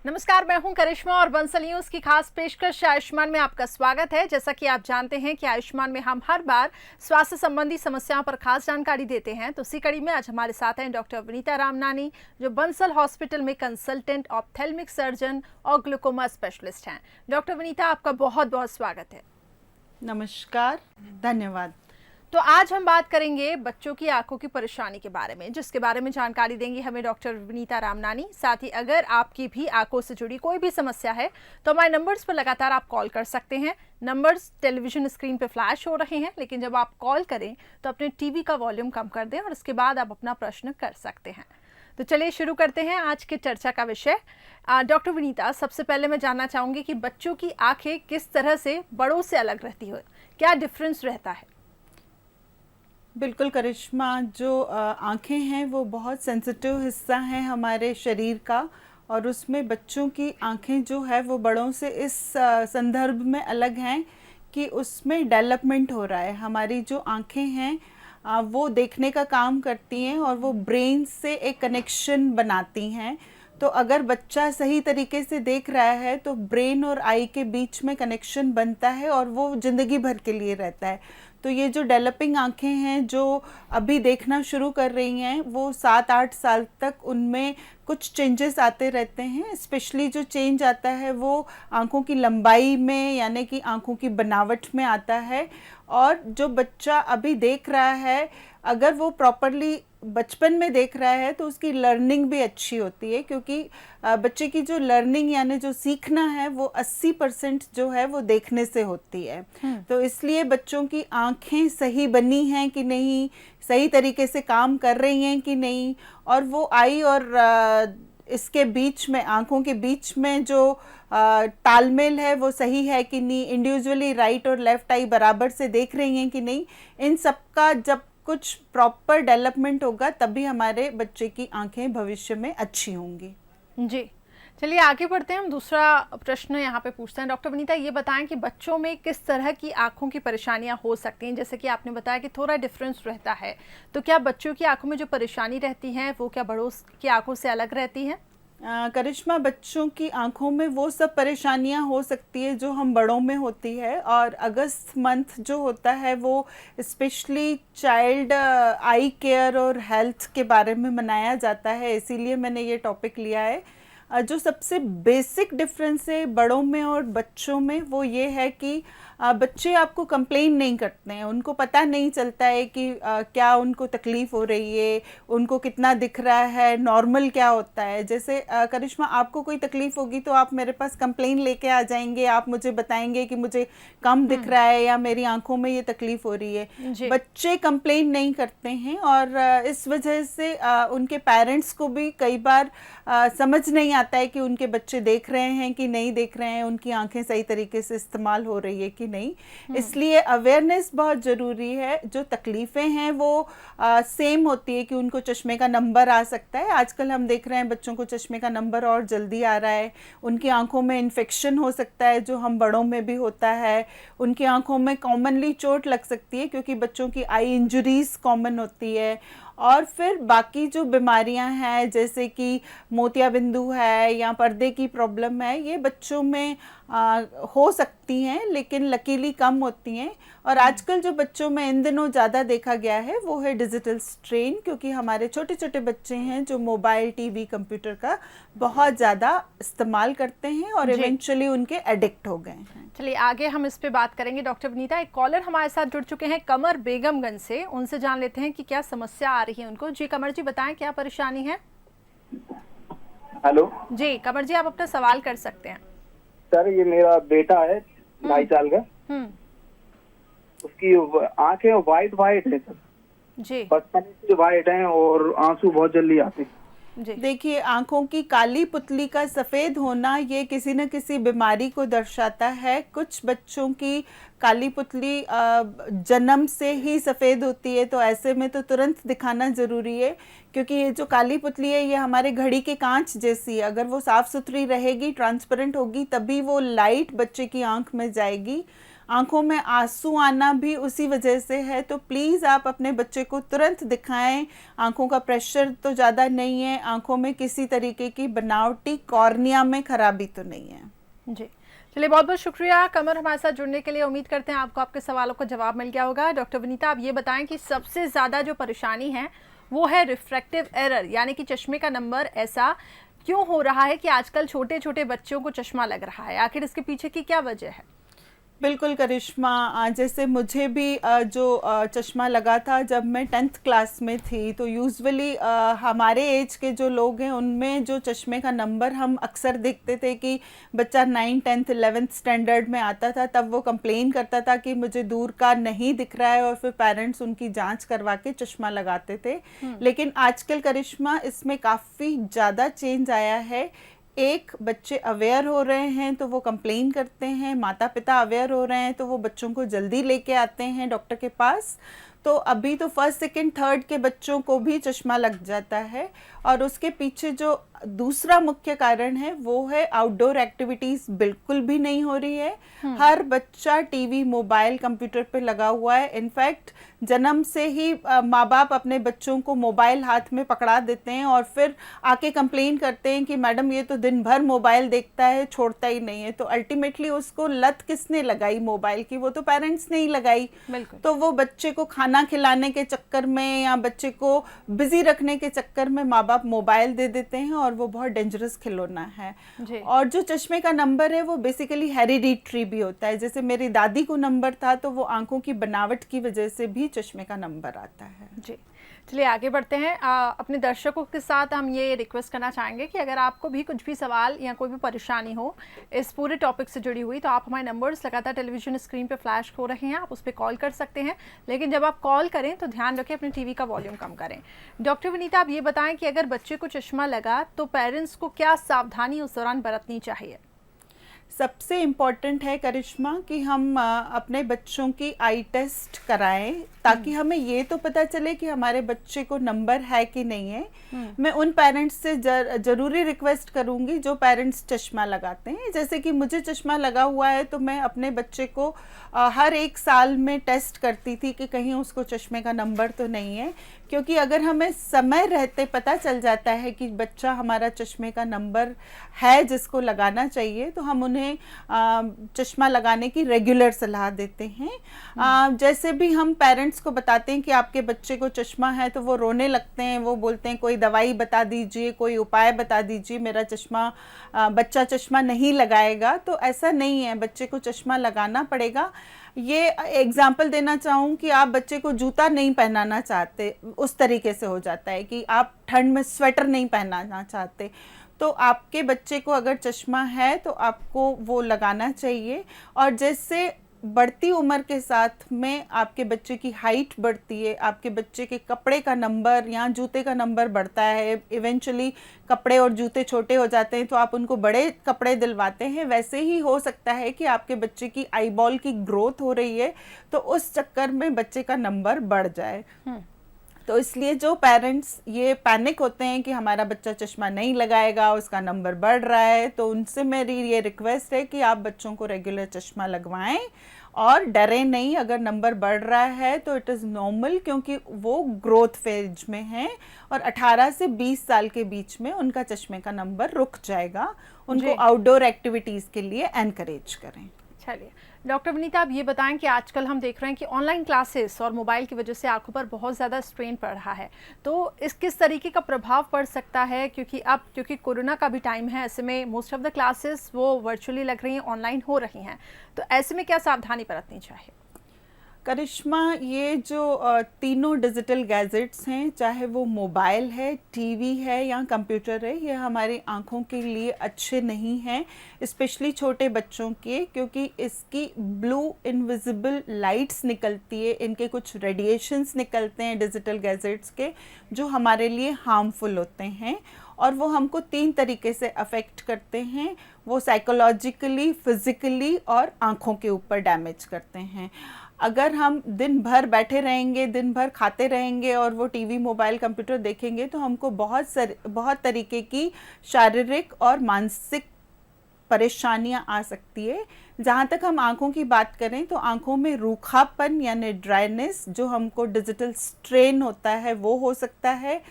नमस्कार, मैं हूं करिश्मा और बंसल न्यूज की खास पेशकश आयुष्मान में आपका स्वागत है। जैसा कि आप जानते हैं कि आयुष्मान में हम हर बार स्वास्थ्य संबंधी समस्याओं पर खास जानकारी देते हैं। तो इसी कड़ी में आज हमारे साथ हैं डॉक्टर विनीता रामनानी, जो बंसल हॉस्पिटल में कंसल्टेंट ऑप्थेल्मिक सर्जन और ग्लूकोमा स्पेशलिस्ट हैं। डॉक्टर विनीता, आपका बहुत बहुत स्वागत है। नमस्कार, धन्यवाद। तो आज हम बात करेंगे बच्चों की आंखों की परेशानी के बारे में, जिसके बारे में जानकारी देंगी हमें डॉक्टर विनीता रामनानी। साथ ही अगर आपकी भी आंखों से जुड़ी कोई भी समस्या है तो हमारे नंबर्स पर लगातार आप कॉल कर सकते हैं। नंबर्स टेलीविजन स्क्रीन पे फ्लैश हो रहे हैं, लेकिन जब आप कॉल करें तो अपने टीवी का वॉल्यूम कम कर दें और उसके बाद आप अपना प्रश्न कर सकते हैं। तो चलिए शुरू करते हैं आज की चर्चा का विषय। डॉक्टर विनीता, सबसे पहले मैं जानना चाहूँगी कि बच्चों की आँखें किस तरह से बड़ों से अलग रहती है, क्या डिफरेंस रहता है? बिल्कुल करिश्मा, जो आँखें हैं वो बहुत सेंसिटिव हिस्सा है हमारे शरीर का, और उसमें बच्चों की आँखें जो है वो बड़ों से इस संदर्भ में अलग हैं कि उसमें डेवलपमेंट हो रहा है। हमारी जो आँखें हैं वो देखने का काम करती हैं और वो ब्रेन से एक कनेक्शन बनाती हैं। तो अगर बच्चा सही तरीके से देख रहा है तो ब्रेन और आई के बीच में कनेक्शन बनता है और वो ज़िंदगी भर के लिए रहता है। तो ये जो डेवलपिंग आँखें हैं जो अभी देखना शुरू कर रही हैं, वो 7-8 साल तक उनमें कुछ चेंजेस आते रहते हैं। स्पेशली जो चेंज आता है वो आँखों की लंबाई में, यानी कि आँखों की बनावट में आता है। और जो बच्चा अभी देख रहा है, अगर वो प्रॉपरली बचपन में देख रहा है तो उसकी लर्निंग भी अच्छी होती है, क्योंकि बच्चे की जो लर्निंग यानी जो सीखना है वो 80% जो है वो देखने से होती है। तो इसलिए बच्चों की आँखें सही बनी हैं कि नहीं, सही तरीके से काम कर रही हैं कि नहीं, और वो आई और इसके बीच में, आँखों के बीच में जो तालमेल है वो सही है कि नहीं, इंडिविजुअली राइट और लेफ्ट आई बराबर से देख रही हैं कि नहीं, इन सब का जब कुछ प्रॉपर डेवलपमेंट होगा तभी हमारे बच्चे की आंखें भविष्य में अच्छी होंगी। जी, चलिए आगे बढ़ते हैं। हम दूसरा प्रश्न यहाँ पे पूछते हैं। डॉक्टर विनीता, ये बताएं कि बच्चों में किस तरह की आंखों की परेशानियां हो सकती हैं? जैसे कि आपने बताया कि थोड़ा डिफरेंस रहता है, तो क्या बच्चों की आंखों में जो परेशानी रहती है वो क्या बड़ों की आंखों से अलग रहती है? करिश्मा, बच्चों की आंखों में वो सब परेशानियां हो सकती है जो हम बड़ों में होती है, और अगस्त मंथ जो होता है वो स्पेशली चाइल्ड आई केयर और हेल्थ के बारे में मनाया जाता है, इसीलिए मैंने ये टॉपिक लिया है। जो सबसे बेसिक डिफरेंस है बड़ों में और बच्चों में वो ये है कि बच्चे आपको कंप्लेन नहीं करते हैं, उनको पता नहीं चलता है कि क्या उनको तकलीफ़ हो रही है, उनको कितना दिख रहा है, नॉर्मल क्या होता है। जैसे करिश्मा, आपको कोई तकलीफ़ होगी तो आप मेरे पास कंप्लेन लेके आ जाएंगे, आप मुझे बताएंगे कि मुझे कम दिख रहा है या मेरी आंखों में ये तकलीफ़ हो रही है। बच्चे कंप्लेन नहीं करते हैं, और इस वजह से उनके पेरेंट्स को भी कई बार समझ नहीं आता है कि उनके बच्चे देख रहे हैं कि नहीं देख रहे हैं, उनकी आंखें सही तरीके से इस्तेमाल हो रही है कि नहीं। इसलिए अवेयरनेस बहुत ज़रूरी है। जो तकलीफ़ें हैं वो सेम होती है कि उनको चश्मे का नंबर आ सकता है। आजकल हम देख रहे हैं बच्चों को चश्मे का नंबर और जल्दी आ रहा है। उनकी आंखों में इन्फेक्शन हो सकता है जो हम बड़ों में भी होता है। उनकी आंखों में कॉमनली चोट लग सकती है क्योंकि बच्चों की आई इंजरीज कॉमन होती है। और फिर बाकी जो बीमारियां हैं जैसे कि मोतियाबिंदु है या पर्दे की प्रॉब्लम है, ये बच्चों में हो सकती हैं लेकिन लकीली कम होती हैं। और आजकल जो बच्चों में इन दिनों ज़्यादा देखा गया है वो है डिजिटल स्ट्रेन, क्योंकि हमारे छोटे छोटे बच्चे हैं जो मोबाइल, टीवी, कंप्यूटर का बहुत ज़्यादा इस्तेमाल करते हैं और इवेंचुअली उनके एडिक्ट हो गए हैं। चलिए आगे हम इस पे बात करेंगे। डॉक्टर विनीता, एक कॉलर हमारे साथ जुड़ चुके हैं कमर बेगमगंज से, उनसे जान लेते हैं कि क्या समस्या आ रही है उनको। जी कमर जी, बताएं क्या परेशानी है? हेलो जी कमर जी, आप अपना सवाल कर सकते हैं। सर, ये मेरा बेटा है 2.5 साल का। उसकी आंखें वाइट वाइट है सर जी, बचपन से वाइट हैं और आंसू बहुत जल्दी आते हैं। देखिए, आंखों की काली पुतली का सफ़ेद होना ये किसी न किसी बीमारी को दर्शाता है। कुछ बच्चों की काली पुतली जन्म से ही सफ़ेद होती है, तो ऐसे में तो तुरंत दिखाना ज़रूरी है, क्योंकि ये जो काली पुतली है ये हमारे घड़ी के कांच जैसी है। अगर वो साफ़ सुथरी रहेगी, ट्रांसपेरेंट होगी, तभी वो लाइट बच्चे की आंख में जाएगी। आंखों में आंसू आना भी उसी वजह से है। तो प्लीज़ आप अपने बच्चे को तुरंत दिखाएं। आंखों का प्रेशर तो ज़्यादा नहीं है, आंखों में किसी तरीके की बनावटी कॉर्निया में खराबी तो नहीं है। जी, चलिए बहुत बहुत शुक्रिया कमर हमारे साथ जुड़ने के लिए। उम्मीद करते हैं आपको आपके सवालों का जवाब मिल गया होगा। डॉक्टर विनीता, आप ये बताएं कि सबसे ज़्यादा जो परेशानी है वो है रिफ्रैक्टिव एरर, यानी कि चश्मे का नंबर ऐसा क्यों हो रहा है कि आजकल छोटे छोटे बच्चों को चश्मा लग रहा है? आखिर इसके पीछे की क्या वजह है? बिल्कुल करिश्मा, जैसे मुझे भी जो चश्मा लगा था जब मैं 10th क्लास में थी, तो यूजुअली हमारे एज के जो लोग हैं उनमें जो चश्मे का नंबर हम अक्सर देखते थे कि बच्चा 9, 10th, 11th स्टैंडर्ड में आता था, तब वो कंप्लेन करता था कि मुझे दूर का नहीं दिख रहा है, और फिर पेरेंट्स उनकी जांच करवा के चश्मा लगाते थे। लेकिन आजकल करिश्मा इसमें काफ़ी ज़्यादा चेंज आया है। एक, बच्चे अवेयर हो रहे हैं तो वो कंप्लेन करते हैं, माता पिता अवेयर हो रहे हैं तो वो बच्चों को जल्दी लेके आते हैं डॉक्टर के पास। तो अभी तो फर्स्ट, सेकंड, थर्ड के बच्चों को भी चश्मा लग जाता है, और उसके पीछे जो दूसरा मुख्य कारण है वो है आउटडोर एक्टिविटीज़ बिल्कुल भी नहीं हो रही है। हर बच्चा टीवी, मोबाइल, कंप्यूटर पे लगा हुआ है। इनफैक्ट जन्म से ही माँ बाप अपने बच्चों को मोबाइल हाथ में पकड़ा देते हैं और फिर आके कंप्लेन करते हैं कि मैडम ये तो दिन भर मोबाइल देखता है, छोड़ता ही नहीं है। तो अल्टीमेटली उसको लत किसने लगाई मोबाइल की? वो तो पेरेंट्स ने ही लगाई। तो वो बच्चे को खाना खिलाने के चक्कर में या बच्चे को बिजी रखने के चक्कर में माँ बाप मोबाइल दे देते हैं, और वो बहुत डेंजरस खिलौना है। और जो चश्मे का नंबर है वो बेसिकली हेरिडिटरी भी होता है। जैसे मेरी दादी को नंबर था तो वो आंखों की बनावट की वजह से भी चश्मे का नंबर आता है। जी, चलिए आगे बढ़ते हैं। अपने दर्शकों के साथ हम ये रिक्वेस्ट करना चाहेंगे कि अगर आपको भी कुछ भी सवाल या कोई भी परेशानी हो इस पूरे टॉपिक से जुड़ी हुई, तो आप हमारे नंबर्स लगातार टेलीविजन स्क्रीन पे फ्लैश हो रहे हैं, आप उस पर कॉल कर सकते हैं। लेकिन जब आप कॉल करें तो ध्यान रखें अपनी टीवी का वॉल्यूम कम करें। डॉक्टर विनीता, आप ये बताएं कि अगर बच्चे को चश्मा लगा तो पेरेंट्स को क्या सावधानी उस दौरान बरतनी चाहिए? सबसे इम्पॉर्टेंट है करिश्मा कि हम अपने बच्चों की आई टेस्ट कराएं, ताकि हमें ये तो पता चले कि हमारे बच्चे को नंबर है कि नहीं है। मैं उन पेरेंट्स से ज़रूरी रिक्वेस्ट करूंगी जो पेरेंट्स चश्मा लगाते हैं। जैसे कि मुझे चश्मा लगा हुआ है तो मैं अपने बच्चे को हर 1 साल में टेस्ट करती थी कि कहीं उसको चश्मे का नंबर तो नहीं है, क्योंकि अगर हमें समय रहते पता चल जाता है कि बच्चा हमारा चश्मे का नंबर है जिसको लगाना चाहिए, तो हम उन्हें चश्मा लगाने की रेगुलर सलाह देते हैं। जैसे भी हम पेरेंट्स को बताते हैं कि आपके बच्चे को चश्मा है तो वो रोने लगते हैं, वो बोलते हैं कोई दवाई बता दीजिए, कोई उपाय बता दीजिए, मेरा बच्चा चश्मा नहीं लगाएगा। तो ऐसा नहीं है, बच्चे को चश्मा लगाना पड़ेगा। ये एग्जाम्पल देना चाहूँ कि आप बच्चे को जूता नहीं पहनाना चाहते, उस तरीके से हो जाता है कि आप ठंड में स्वेटर नहीं पहनाना चाहते, तो आपके बच्चे को अगर चश्मा है तो आपको वो लगाना चाहिए। और जैसे बढ़ती उम्र के साथ में आपके बच्चे की हाइट बढ़ती है, आपके बच्चे के कपड़े का नंबर या जूते का नंबर बढ़ता है, इवेंचुअली कपड़े और जूते छोटे हो जाते हैं तो आप उनको बड़े कपड़े दिलवाते हैं, वैसे ही हो सकता है कि आपके बच्चे की आईबॉल की ग्रोथ हो रही है तो उस चक्कर में बच्चे का नंबर बढ़ जाए। तो इसलिए जो पेरेंट्स ये पैनिक होते हैं कि हमारा बच्चा चश्मा नहीं लगाएगा, उसका नंबर बढ़ रहा है, तो उनसे मेरी ये रिक्वेस्ट है कि आप बच्चों को रेगुलर चश्मा लगवाएं और डरें नहीं। अगर नंबर बढ़ रहा है तो इट इज़ नॉर्मल, क्योंकि वो ग्रोथ फेज में है और 18 से 20 साल के बीच में उनका चश्मे का नंबर रुक जाएगा। उनको आउटडोर एक्टिविटीज़ के लिए एनकरेज करें। चलिए डॉक्टर विनीता, आप ये बताएं कि आजकल हम देख रहे हैं कि ऑनलाइन क्लासेस और मोबाइल की वजह से आंखों पर बहुत ज़्यादा स्ट्रेन पड़ रहा है, तो इस किस तरीके का प्रभाव पड़ सकता है? क्योंकि कोरोना का भी टाइम है, ऐसे में मोस्ट ऑफ द क्लासेस वो वर्चुअली लग रही हैं, ऑनलाइन हो रही हैं, तो ऐसे में क्या सावधानी बरतनी चाहिए? करिश्मा, ये जो तीनों डिजिटल गैजेट्स हैं, चाहे वो मोबाइल है, टीवी है या कंप्यूटर है, ये हमारी आंखों के लिए अच्छे नहीं हैं, स्पेशली छोटे बच्चों के, क्योंकि इसकी ब्लू इनविजिबल लाइट्स निकलती है, इनके कुछ रेडिएशंस निकलते हैं डिजिटल गैजेट्स के जो हमारे लिए हार्मफुल होते हैं, और वो हमको 3 तरीके से अफेक्ट करते हैं। वो साइकोलॉजिकली, फिज़िकली और आँखों के ऊपर डैमेज करते हैं। अगर हम दिन भर बैठे रहेंगे, दिन भर खाते रहेंगे और वो टीवी, मोबाइल, कंप्यूटर देखेंगे तो हमको बहुत तरीके की शारीरिक और मानसिक परेशानियां आ सकती है। जहाँ तक हम आँखों की बात करें तो आँखों में रूखापन यानी ड्राइनेस, जो हमको डिजिटल स्ट्रेन होता है, वो हो सकता है।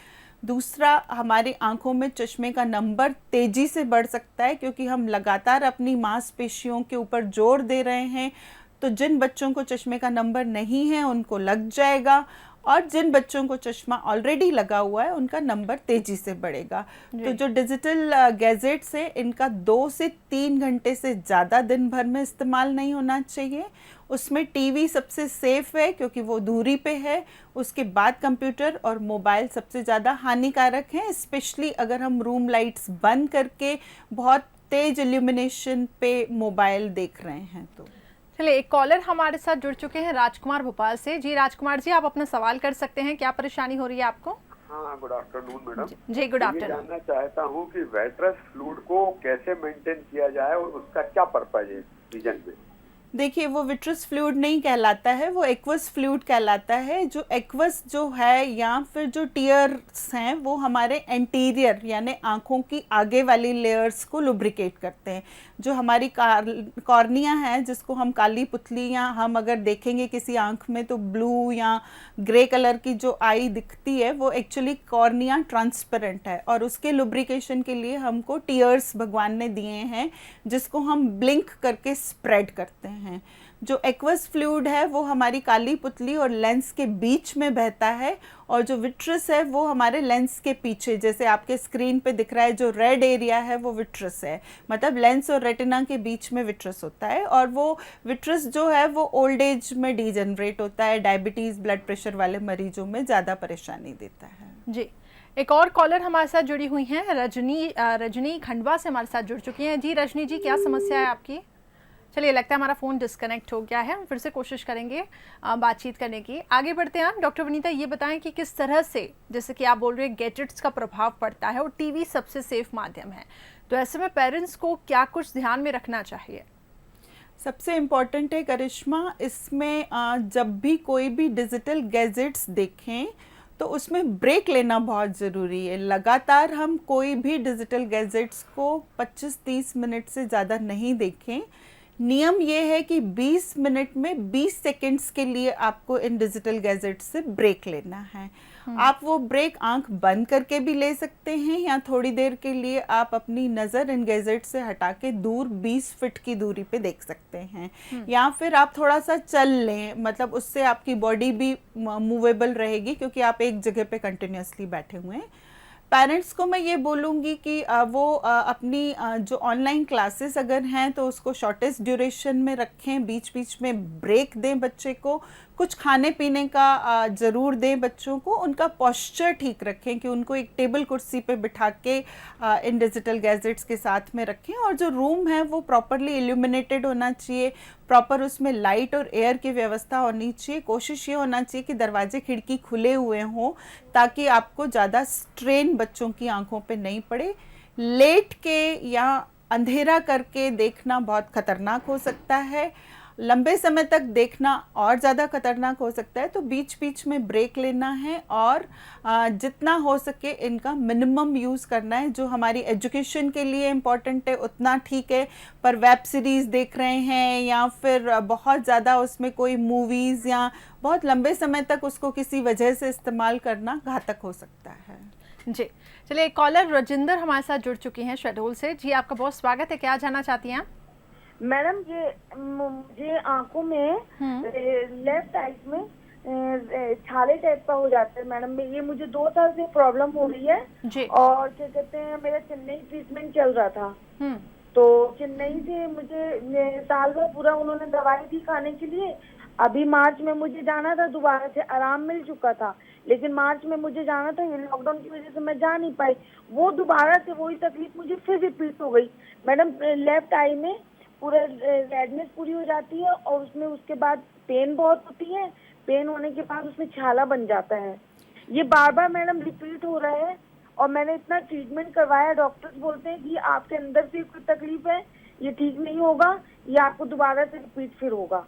दूसरा, हमारी आँखों में चश्मे का नंबर तेज़ी से बढ़ सकता है क्योंकि हम लगातार अपनी मांसपेशियों के ऊपर जोर दे रहे हैं। तो जिन बच्चों को चश्मे का नंबर नहीं है उनको लग जाएगा, और जिन बच्चों को चश्मा ऑलरेडी लगा हुआ है उनका नंबर तेजी से बढ़ेगा। तो जो डिजिटल गैजेट्स है, इनका 2 से 3 घंटे से ज़्यादा दिन भर में इस्तेमाल नहीं होना चाहिए। उसमें टीवी सबसे सेफ है क्योंकि वो दूरी पे है। उसके बाद कंप्यूटर और मोबाइल सबसे ज़्यादा हानिकारक हैं, स्पेशली अगर हम रूम लाइट्स बंद करके बहुत तेज इल्यूमिनेशन पे मोबाइल देख रहे हैं तो। चलिए, एक कॉलर हमारे साथ जुड़ चुके हैं राजकुमार भोपाल से। जी राजकुमार जी, आप अपना सवाल कर सकते हैं। क्या परेशानी हो रही है आपको? हाँ, गुड आफ्टरनून मैडम। जी गुड आफ्टरनून। जानना चाहता हूँ कि वेट्रस फ्लूइड को कैसे मेंटेन किया जाए और उसका क्या पर्पज है विजन में। देखिए, वो विट्रस फ्लूइड नहीं कहलाता है, वो एक्वस फ्लूइड कहलाता है। जो एक्वस जो है या फिर जो टीयर्स हैं, वो हमारे एंटीरियर यानी आँखों की आगे वाली लेयर्स को लुब्रिकेट करते हैं। जो हमारी कॉर्निया है, जिसको हम काली पुतली, या हम अगर देखेंगे किसी आँख में तो ब्लू या ग्रे कलर की जो आई दिखती है, वो एक्चुअली कॉर्निया ट्रांसपेरेंट है, और उसके लुब्रिकेशन के लिए हमको टीयर्स भगवान ने दिए हैं, जिसको हम ब्लिंक करके स्प्रेड करते हैं। जो एक्वस फ्लूइड है वो हमारी काली पुतली और लेंस के बीच में बहता है, और जो विट्रस है वो हमारे लेंस के पीछे, जैसे आपके स्क्रीन पे दिख रहा है जो रेड एरिया है, वो विट्रस है। मतलब लेंस और रेटिना के बीच में विट्रस होता है, और वो विट्रस जो है वो ओल्ड एज में डीजनरेट होता है। डायबिटीज़, ब्लड प्रेशर वाले मरीजों में ज़्यादा परेशानी देता है। जी, एक और कॉलर हमारे साथ जुड़ी हुई हैं, रजनी खंडवा से हमारे साथ जुड़ चुकी हैं। जी रजनी जी, क्या समस्या है आपकी? चलिए, लगता है हमारा फ़ोन डिस्कनेक्ट हो गया है। हम फिर से कोशिश करेंगे बातचीत करने की। आगे बढ़ते हैं। डॉक्टर विनीता, ये बताएं कि किस तरह से, जैसे कि आप बोल रहे हैं, गैजेट्स का प्रभाव पड़ता है और टीवी सबसे सेफ माध्यम है, तो ऐसे में पेरेंट्स को क्या कुछ ध्यान में रखना चाहिए? सबसे इम्पॉर्टेंट है करिश्मा, इसमें जब भी कोई भी डिजिटल गैजेट्स देखें तो उसमें ब्रेक लेना बहुत ज़रूरी है। लगातार हम कोई भी डिजिटल गैजेट्स को 25-30 मिनट से ज़्यादा नहीं देखें। नियम ये है कि 20 मिनट में 20 सेकंड्स के लिए आपको इन डिजिटल गैजेट से ब्रेक लेना है। आप वो ब्रेक आंख बंद करके भी ले सकते हैं, या थोड़ी देर के लिए आप अपनी नज़र इन गैजेट से हटा के दूर 20 फीट की दूरी पे देख सकते हैं। या फिर आप थोड़ा सा चल लें, मतलब उससे आपकी बॉडी भी मूवेबल रहेगी क्योंकि आप एक जगह पे कंटिन्यूसली बैठे हुए हैं। पेरेंट्स को मैं ये बोलूँगी कि वो अपनी जो ऑनलाइन क्लासेस अगर हैं तो उसको शॉर्टेस्ट ड्यूरेशन में रखें, बीच बीच में ब्रेक दें बच्चे को, कुछ खाने पीने का ज़रूर दें बच्चों को, उनका पोस्चर ठीक रखें कि उनको एक टेबल कुर्सी पे बिठा के इन डिजिटल गैजेट्स के साथ में रखें, और जो रूम है वो प्रॉपरली इल्यूमिनेटेड होना चाहिए, प्रॉपर उसमें लाइट और एयर की व्यवस्था होनी चाहिए। कोशिश ये होना चाहिए कि दरवाजे खिड़की खुले हुए हों ताकि आपको ज़्यादा स्ट्रेन बच्चों की आंखों पे नहीं पड़े। लेट के या अंधेरा करके देखना बहुत खतरनाक हो सकता है, लंबे समय तक देखना और ज़्यादा खतरनाक हो सकता है। तो बीच बीच में ब्रेक लेना है, और जितना हो सके इनका मिनिमम यूज़ करना है। जो हमारी एजुकेशन के लिए इम्पॉर्टेंट है उतना ठीक है, पर वेब सीरीज़ देख रहे हैं या फिर बहुत ज़्यादा उसमें कोई मूवीज़ या बहुत लंबे समय तक उसको किसी वजह से इस्तेमाल करना घातक हो सकता है। जी, चलिए, कॉलर रजिंदर हमारे साथ जुड़ चुकी हैं शहडोल से। जी, आपका बहुत स्वागत है। क्या जानना चाहती हैं आप? मैडम, ये मुझे आंखों में लेफ्ट साइड में छाले टाइप का हो जाता है मैडम। ये मुझे 2 साल से प्रॉब्लम हो रही है जी। और क्या कहते हैं, मेरा चेन्नई ट्रीटमेंट चल रहा था। तो चेन्नई से मुझे साल भर पूरा उन्होंने दवाई दी खाने के लिए। अभी मार्च में मुझे जाना था, दोबारा से आराम मिल चुका था, लेकिन मार्च में मुझे जाना था, ये लॉकडाउन की वजह से मैं जा नहीं पाई। वो दोबारा से वही तकलीफ मुझे फिर रिपीट हो गई मैडम। लेफ्ट आई में पूरा रेडनेस पूरी हो जाती है, और उसमें उसके बाद पेन बहुत होती है। पेन होने के बाद उसमें छाला बन जाता है। ये बार बार मैडम रिपीट हो रहा है, और मैंने इतना ट्रीटमेंट करवाया, डॉक्टर्स बोलते हैं कि आपके अंदर से कोई तकलीफ है, ये ठीक नहीं होगा, ये आपको दोबारा से रिपीट फिर होगा।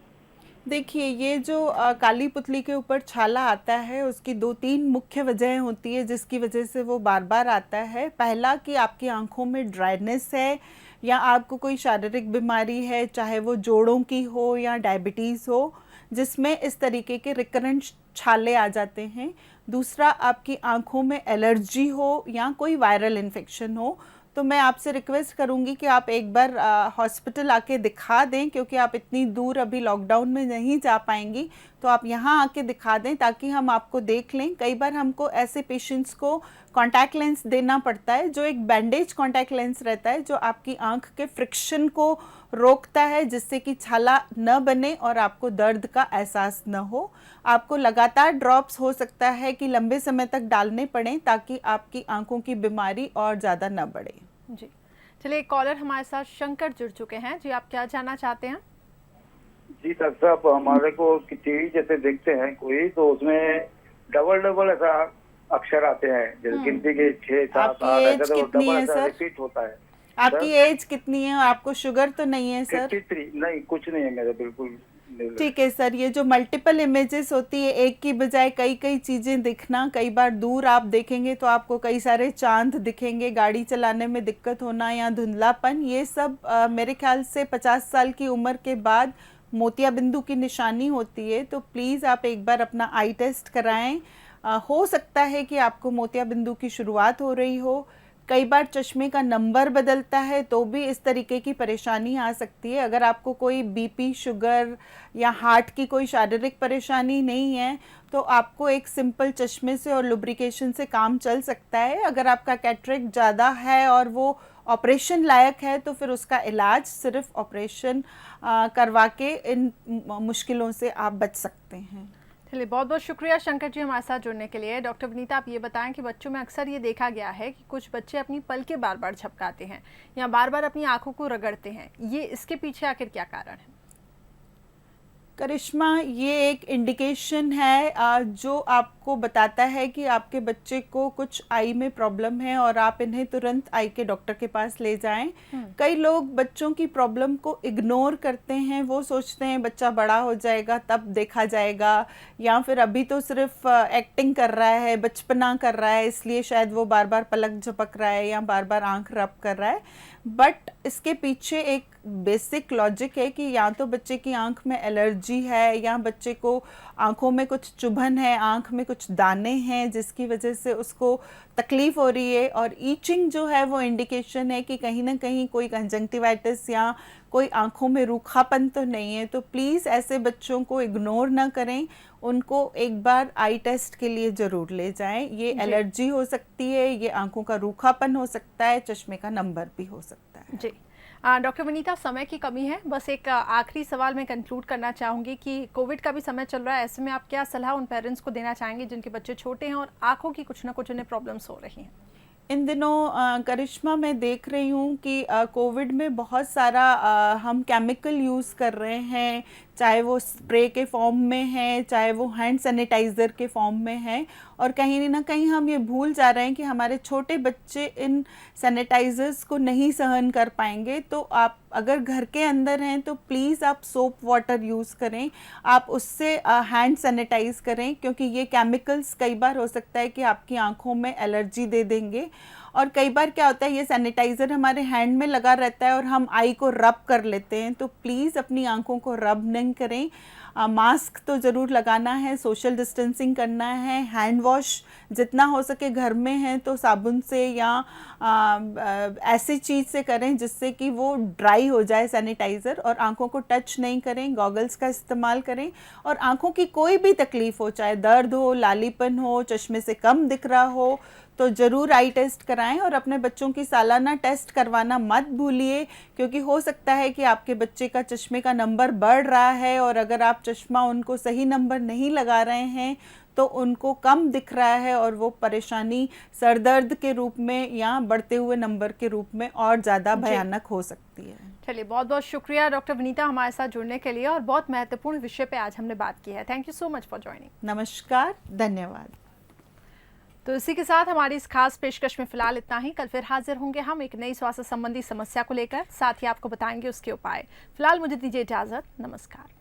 देखिए, ये जो काली पुतली के ऊपर छाला आता है, उसकी 2-3 मुख्य वजहें होती है जिसकी वजह से वो बार-बार आता है। पहला कि आपकी आँखों में ड्राइनेस है या आपको कोई शारीरिक बीमारी है, चाहे वो जोड़ों की हो या डायबिटीज़ हो, जिसमें इस तरीके के रिकरेंट छाले आ जाते हैं। दूसरा, आपकी आँखों में एलर्जी हो या कोई वायरल इन्फेक्शन हो, तो मैं आपसे रिक्वेस्ट करूंगी कि आप एक बार हॉस्पिटल आके दिखा दें, क्योंकि आप इतनी दूर अभी लॉकडाउन में नहीं जा पाएंगी, तो आप यहाँ आके दिखा दें ताकि हम आपको देख लें। कई बार हमको ऐसे पेशेंट्स को कॉन्टैक्ट लेंस देना पड़ता है, जो एक बैंडेज कॉन्टैक्ट लेंस रहता है, जो आपकी आँख के फ्रिक्शन को रोकता है, जिससे कि छाला न बने और आपको दर्द का एहसास न हो। आपको लगातार ड्रॉप्स हो सकता है कि लंबे समय तक डालने पड़ें ताकि आपकी आंखों की बीमारी और ज़्यादा न बढ़े। जी, चलिए, एक कॉलर हमारे साथ शंकर जुड़ चुके हैं। जी, आप क्या जानना चाहते हैं? जी डॉक्टर साहब, हमारे को टीवी जैसे देखते हैं कोई, तो उसमें डबल डबल ऐसा अक्षर आते हैं, जैसे गिनती के 6, 7, 8 ऐसा, तो डबल ऐसा रिपीट होता है। आपकी एज कितनी है? आपको शुगर तो नहीं है सर? 53। नहीं, कुछ नहीं है मेरा, बिल्कुल। ठीक है सर, ये जो मल्टीपल इमेजेस होती है, एक की बजाय कई कई चीज़ें दिखना, कई बार दूर आप देखेंगे तो आपको कई सारे चांद दिखेंगे, गाड़ी चलाने में दिक्कत होना या धुंधलापन, ये सब मेरे ख्याल से 50 साल की उम्र के बाद मोतियाबिंदु की निशानी होती है। तो प्लीज़ आप एक बार अपना आई टेस्ट कराएं। हो सकता है कि आपको मोतियाबिंदु की शुरुआत हो रही हो। कई बार चश्मे का नंबर बदलता है तो भी इस तरीके की परेशानी आ सकती है। अगर आपको कोई बीपी, शुगर या हार्ट की कोई शारीरिक परेशानी नहीं है तो आपको एक सिंपल चश्मे से और लुब्रिकेशन से काम चल सकता है। अगर आपका कैटरेक्ट ज़्यादा है और वो ऑपरेशन लायक है तो फिर उसका इलाज सिर्फ ऑपरेशन करवा के इन मुश्किलों से आप बच सकते हैं। चलिए, बहुत बहुत शुक्रिया शंकर जी हमारे साथ जुड़ने के लिए। डॉक्टर विनीता, आप ये बताएं कि बच्चों में अक्सर ये देखा गया है कि कुछ बच्चे अपनी पलकें बार बार झपकाते हैं या बार बार अपनी आंखों को रगड़ते हैं, ये इसके पीछे आखिर क्या कारण है? करिश्मा, ये एक इंडिकेशन है जो आपको बताता है कि आपके बच्चे को कुछ आई में प्रॉब्लम है और आप इन्हें तुरंत आई के डॉक्टर के पास ले जाएं। कई लोग बच्चों की प्रॉब्लम को इग्नोर करते हैं, वो सोचते हैं बच्चा बड़ा हो जाएगा तब देखा जाएगा, या फिर अभी तो सिर्फ एक्टिंग कर रहा है, बचपना कर रहा है, इसलिए शायद वो बार बार पलक झपक रहा है या बार बार आंख रब कर रहा है। बट इसके पीछे एक बेसिक लॉजिक है कि या तो बच्चे की आंख में एलर्जी है या बच्चे को आंखों में कुछ चुभन है, आंख में कुछ दाने हैं जिसकी वजह से उसको तकलीफ हो रही है। और ईचिंग जो है वो इंडिकेशन है कि कहीं ना कहीं कोई कंजंक्टिवाइटिस या कोई आंखों में रूखापन तो नहीं है। तो प्लीज़ ऐसे बच्चों को इग्नोर ना करें, उनको एक बार आई टेस्ट के लिए ज़रूर ले जाएं। ये एलर्जी हो सकती है, ये आंखों का रूखापन हो सकता है, चश्मे का नंबर भी हो सकता है। जी, डॉक्टर विनीता, समय की कमी है, बस एक आखिरी सवाल मैं कंक्लूड करना चाहूँगी कि कोविड का भी समय चल रहा है, ऐसे में आप क्या सलाह उन पेरेंट्स को देना चाहेंगे जिनके बच्चे छोटे हैं और आंखों की कुछ ना कुछ उन्हें प्रॉब्लम्स हो रही हैं? इन दिनों करिश्मा मैं देख रही हूँ कि कोविड में बहुत सारा हम केमिकल यूज़ कर रहे हैं, चाहे वो स्प्रे के फॉर्म में है, चाहे वो हैंड सैनिटाइज़र के फॉर्म में है, और कहीं ना कहीं हम ये भूल जा रहे हैं कि हमारे छोटे बच्चे इन सैनिटाइज़र्स को नहीं सहन कर पाएंगे। तो आप अगर घर के अंदर हैं तो प्लीज़ आप सोप वाटर यूज़ करें, आप उससे हैंड सैनिटाइज़ करें, क्योंकि ये केमिकल्स कई बार हो सकता है कि आपकी आंखों में एलर्जी दे देंगे। और कई बार क्या होता है, ये सैनिटाइज़र हमारे हैंड में लगा रहता है और हम आई को रब कर लेते हैं, तो प्लीज़ अपनी आंखों को रब नहीं करें। मास्क तो ज़रूर लगाना है, सोशल डिस्टेंसिंग करना है, हैंड वॉश जितना हो सके घर में है तो साबुन से या ऐसी चीज़ से करें जिससे कि वो ड्राई हो जाए सैनिटाइज़र, और आंखों को टच नहीं करें, गॉगल्स का इस्तेमाल करें। और आंखों की कोई भी तकलीफ़ हो, चाहे दर्द हो, लालीपन हो, चश्मे से कम दिख रहा हो, तो ज़रूर आई टेस्ट कराएं। और अपने बच्चों की सालाना टेस्ट करवाना मत भूलिए, क्योंकि हो सकता है कि आपके बच्चे का चश्मे का नंबर बढ़ रहा है और अगर आप चश्मा उनको सही नंबर नहीं लगा रहे हैं तो उनको कम दिख रहा है और वो परेशानी सर दर्द के रूप में या बढ़ते हुए नंबर के रूप में और ज़्यादा भयानक हो सकती है। चलिए, बहुत बहुत शुक्रिया डॉक्टर विनीता हमारे साथ जुड़ने के लिए, और बहुत महत्वपूर्ण विषय पे आज हमने बात की है। Thank you so much for joining. नमस्कार, धन्यवाद। तो इसी के साथ हमारी इस खास पेशकश में फिलहाल इतना ही। कल फिर हाजिर होंगे हम एक नई स्वास्थ्य संबंधी समस्या को लेकर, साथ ही आपको बताएंगे उसके उपाय। फिलहाल मुझे दीजिए इजाजत, नमस्कार।